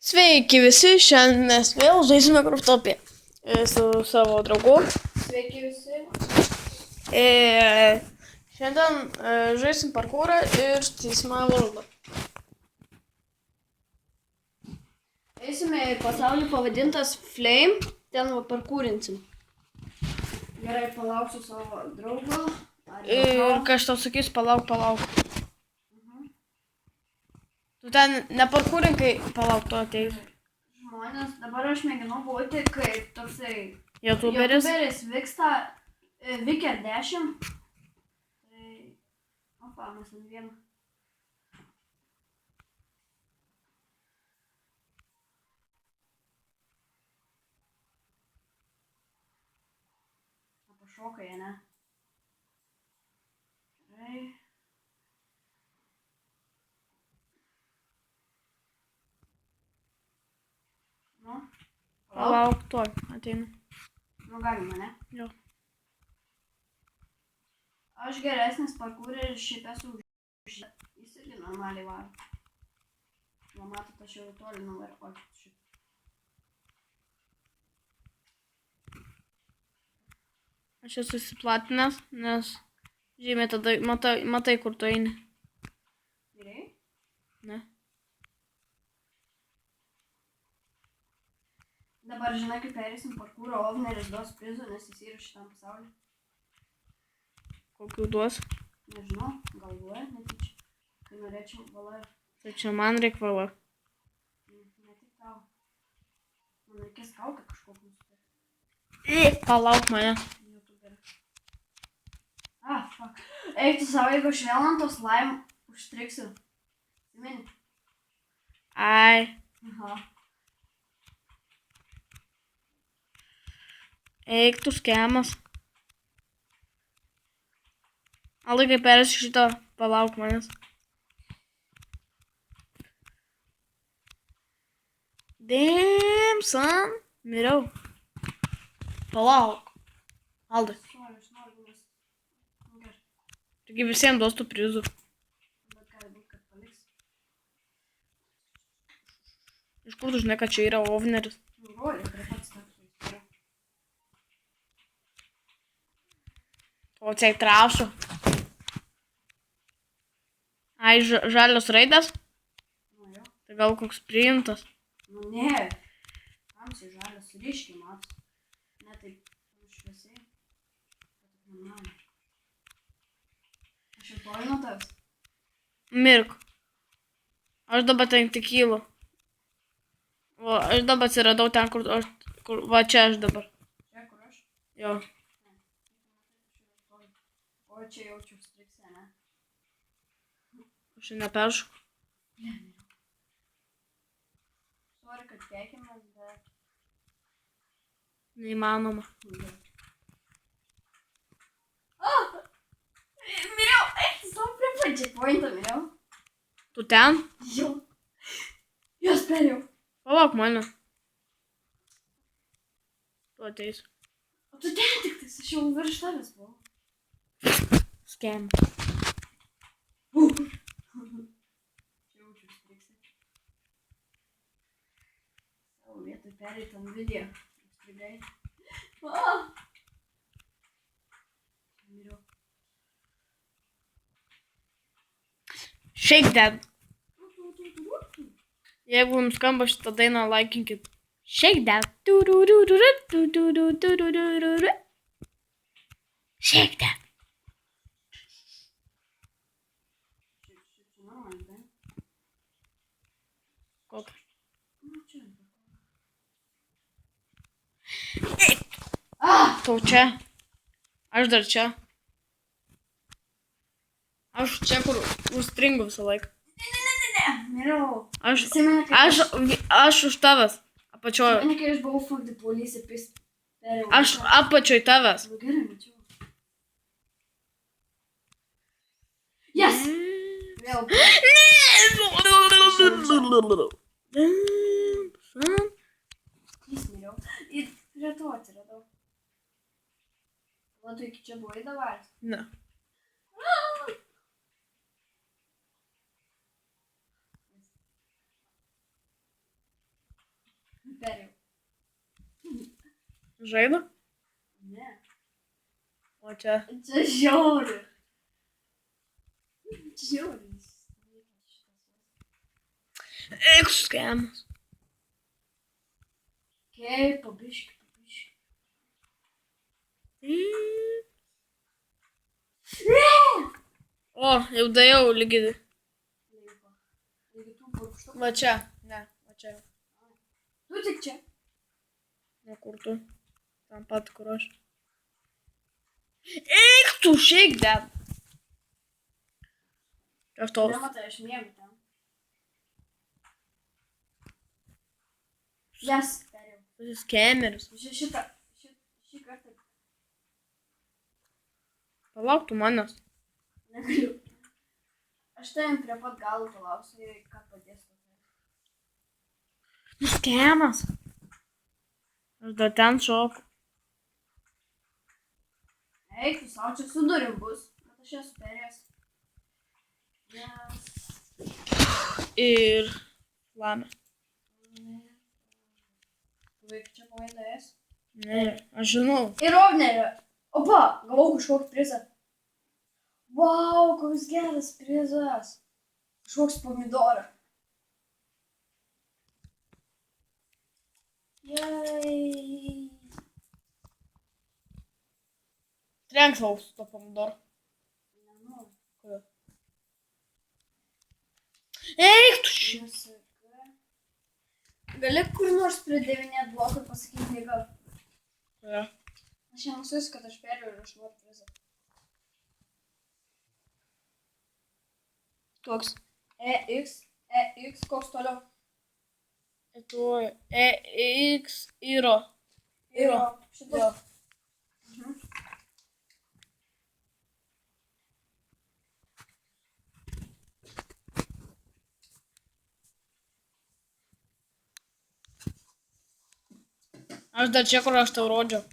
Sveiki visi, šiandien mes vėl žaisime Craftopia su savo draugu. Sveiki visi. Šiandien žaisim parkourą ir statysime valdą. Eisime į pasaulį pavadintas Flame, ten parkūrinsim. Gerai, palauksiu savo draugo. Ir kas tau sakys, palauk. Tu ten neparkūrinkai, palauk, tu ateis. Žmonės, dabar aš mėginu būti kaip toksai YouTuberis. Viksta Viker 10. Tai, opa, mes ant vieną. Pašokai, ne? Gerai. Nu, Palauk, tuoj ateinu. Nu, galima, ne? Jo. Aš geresnis parkūreris šiaip esu už... Jis irgi normaliai varo. Nu, matot, aš jau toli nuvarau. Aš esu įsiplatinęs, nes žymiai tada matai, kur tu eini. Gerai? Ne. Dabar žinai, kaip perėsim parkūro, Ovneris duos prizų, nes jis yra šitam pasauliu. Kokių duos? Nežinau, galvoju, netyčia. Kai norėčiau valą. Tai čia man reikia valą. Ne tik tau. Man reikės kaukę kažkokiu nusipirkti. Palauk mane. Fuck. Eik tu savo, jeigu aš vėl ant tos laim užstriksiu. Simeni. Ai. Aha. Eik tu skemas. Alai, kai perėsiu šitą, palauk manęs. Damn, son. Miriau. Palauk. Aldai. Aš noriu, nes... Gerai. Taigi visiems duos tų prizų. Bet gali būt, kad paliks. Iš kur tu žinai, kad čia yra Ovneris? Rolė, prie pats tapsiu. O čia trašo. Ai, žalios raidės? Nu jo. Tai gal koks priimtas? Nu ne. Tamsiai žalias, ryškiai matos. Ne taip šviesiai. Bet normaliai. Aš jau toli nuo tavęs. Mirk. Aš dabar ten tik kylu. O, aš dabar atsiradau ten, kur va čia aš dabar. Čia kur aš? Jo. O čia jaučiu striksę, ne? Aš čia neperšoku. Sorry, kad keikimės, bet... Neįmanoma. Miriau, eik, savo prie checkpointą, Miriau. Tu ten? Jo. Jos perėjau. Palauk mane. Tu ateis. O tu ten tik tais, aš jau virš tavęs buvau. Skem. Čia jaučiu striksę. Savo vietoj perėjai tam video. Strigai. Miriau. Shake that. Jeigu jums skamba šitą dainą, laikinkit. Shake that. Shake that. Kokia? Tau čia. Aš dar čia. Aš čia, kur užstringu visą laiką. Miriau. Aš už tavęs. Apačioj. Mane, kai aš buvau fuck the police, perėjau. Aš apačioj tavęs. Nu gerai, mačiau. Yes! Vėl. Jis Miriau. Ir prie to atsiradau. O tu iki čia buvai dabar? Ne. Žaiba? Ne. O čia. Čia žiauri. Žiauri. Eik skemas. Kei, pabiški. O, jau dėjau lygiai. Lygi tų purkštukų. Va čia. Ne, va čia. Tu tik čia. Nu kur tu? Tam pat kur aš. Eik tu, šeik ded. Čia tos. Nematai, aš mėgau ten. Jas, perėjau. Tas skemeris. Šį kartą Palauk tu manęs. negaliu. Aš tavim prie pat galo palauksiu, ką padės tau. Nu skemas. Aš dar ten šoku. Eik, tu savo čia su durim bus. Bet aš esu perėjęs. Yes. Ir lamė. Tu veik čia pavaidėjęs. Ne, aš žinau. Ir Ovnerė. Opa, gavau kažkokį prizą. Vau, koks geras prizas. Kažkoks pomidorą. Jai. Trenk savo su to pomidoru. Nenoriu. Kodėl? Eik tu šį. Nesaka. Gali kur nors pridevinėt bloką ir pasakyti knyga. Kodėl? Aš jam susiu, kad aš perėjau ir aš noriu prizą. Toks. EX, koks toliau? Tu EX Iro. Iro. Jo. Šitas. Mhm. Aš dar čia, kur aš tau rodžiau.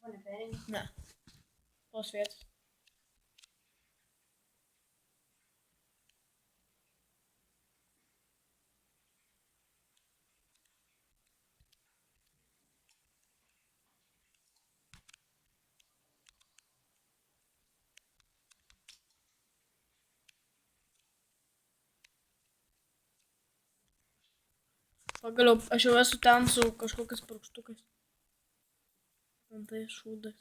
O, neperėjai. Ne. Tos vietos. Pagaliau, aš jau esu ten su kažkokiais purkštukais. Ant tai šūdais.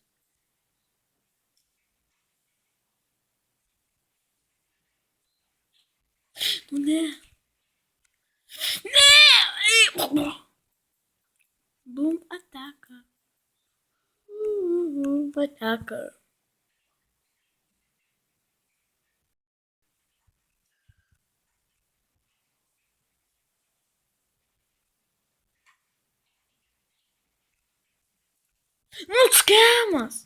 Nu ne. Ne! Boom ataka. Boom ataka. Nu, skemas.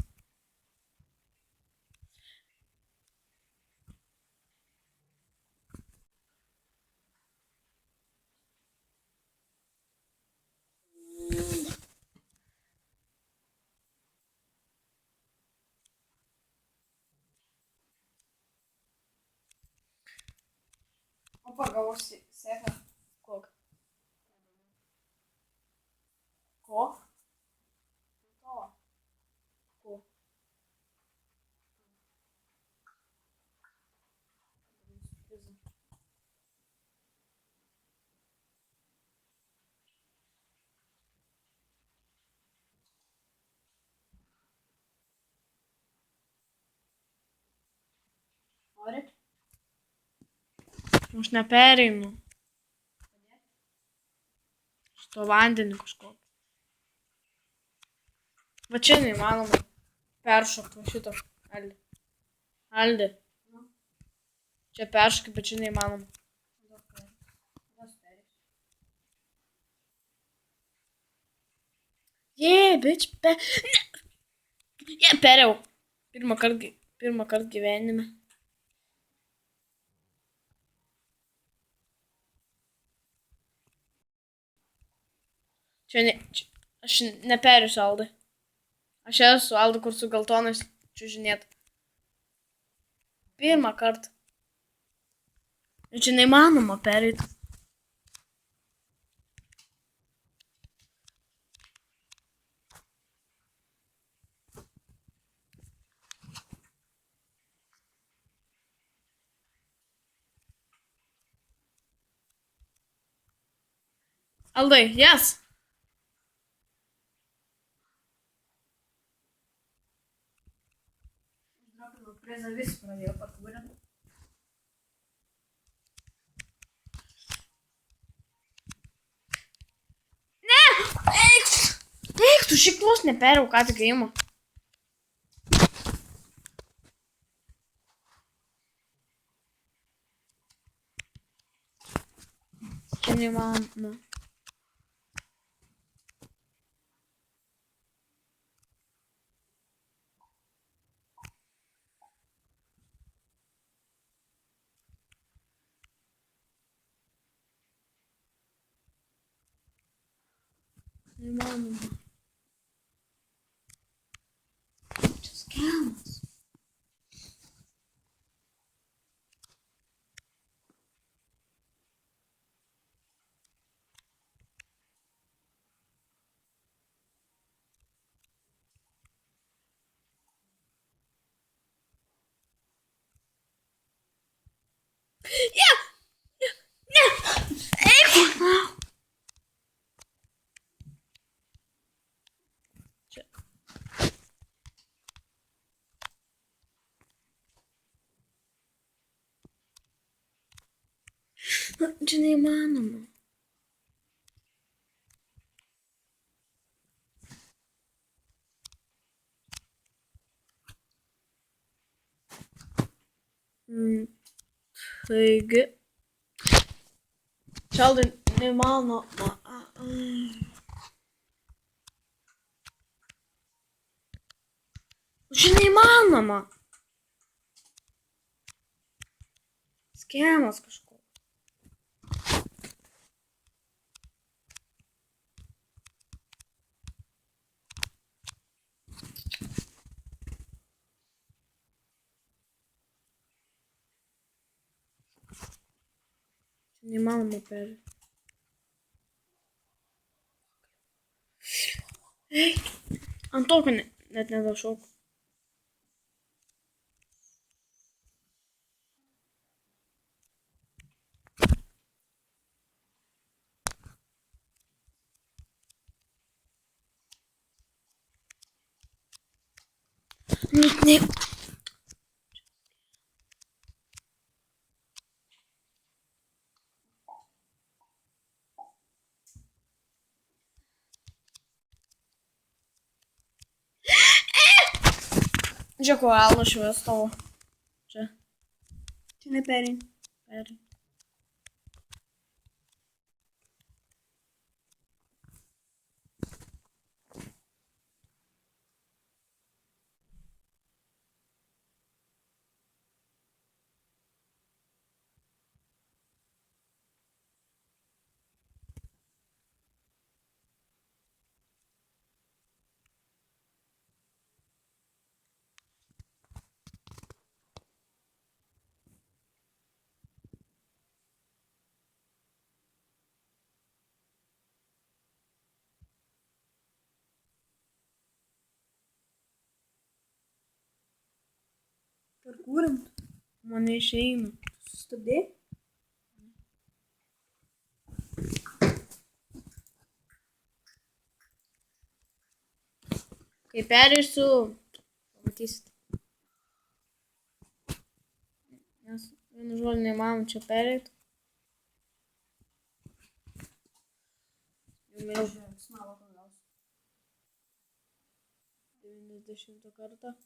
Opa, gavau sėklą. Kok? Ko? To. Ko? Nori? Aš nepereinu. Šito vandenį kažko. Va čia neįmanoma peršokti va šito. Aldi. Aldi. Nu. Čia peršokti, bet čia neįmanoma. Bitch, perėjau. Pirmą kartą gyvenime. Aš neperėsiu Aldai. Aš esu Aldai, kur su geltonais čiužinėt. Pirmą kartą. Ir čia neįmanoma pereiti. Aldai, jas. Dropinau prizą vis pradėjau pakūrinti. Eik, tu šiklus neperiau, ką tik įimu. Čia neįmanoma. Neįmanoma. Čia skemas. Eik! Čia. Čia neįmanoma. Taigi. Čaldai neįmanoma. Čia neįmanoma. Skemas kažko. Neįmanoma per. Eik. Ant tokio net nedašauk. Ne. Žiūrėk, o Alno švies tavo. Čia. Čia neperein. Peri. Parkūrint. Man neišeina. Sustabdė. Kai perėsiu, pamatysit. Nes vienu žodžiu neįmanoma čia perėti. Jau vėl Smalo pagaus. 90 kartą.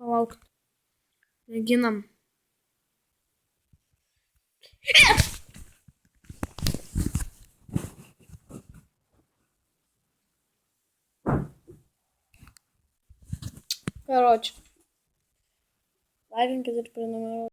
Palaukit. Mėginam. Короче. Лайкинкit ir prenumeruokit.